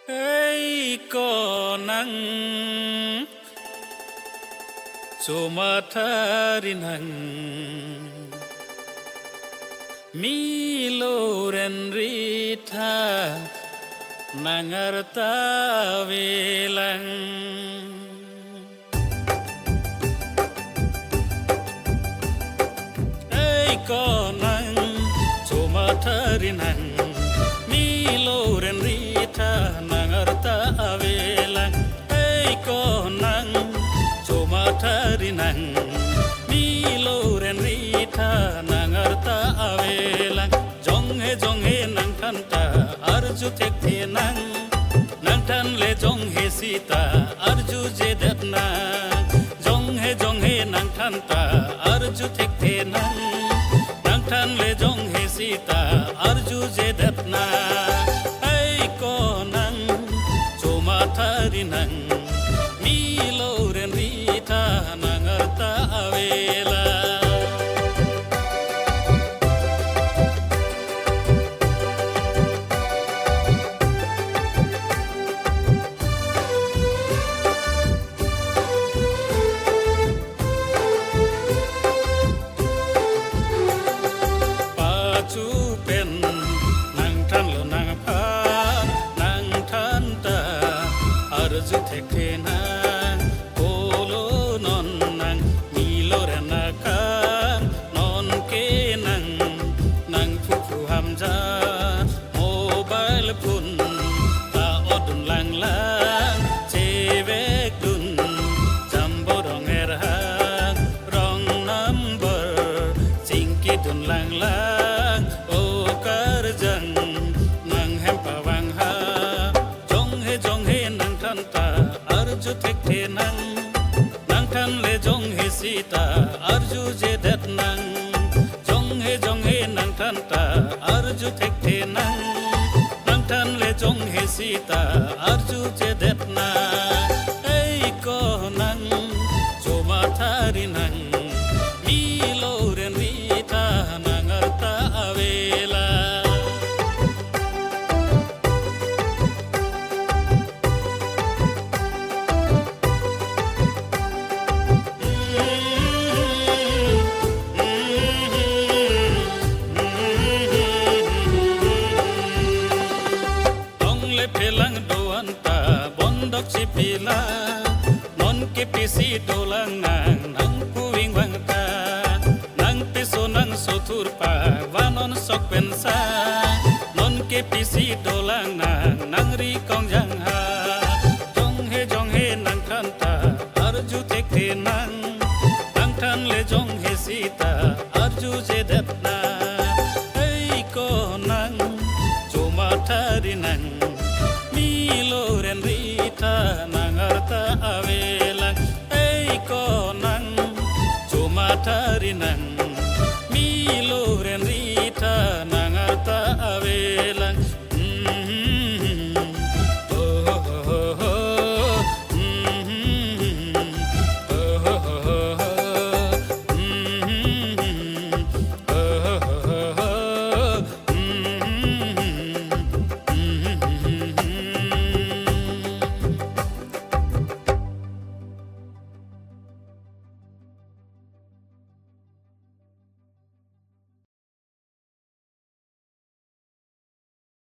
Hei ko nang sumatari nang miloren rita nangarta velang Hei ko nang sumatari nang miloren rita nangarta avelang Hei ko nang sumatari nang miloren rita nangarta avelang jong he nang thanta arju tekte nang tan le jong he sita arju je datna jong he nang thanta arju tekte nang tan le jong he sita arju je datna nang miloren rita nangarta avela pacu pen nang than lo nang pha nang than ta arju thekhe na polo non nang miloren ka non ke nang phu hamja mobile phone ta odun lang lang chevek dun jambo ronger ha rong number singki dun lang lang o kar jang nang hem pawang ha jong he nang thanta arju thekhe nang than le jong he sita arju je det nang jong he nang thanta arju thekhe nang than le jong he sita arju je det na ei ko nang choma thari nang miloren rita nangarta avela pelang doan ta bondok sipila non ke pisi dolang nang puing wang ta nang piso nang sotur pa vanon sok pensa non ke pisi dolang nang ri kong jang ha jong he nang than ta arju tekte nang than le jong he sita arju je dat na ei ko nang choma thari nang miloren rita nangarta avela ei ko nang choma thari nang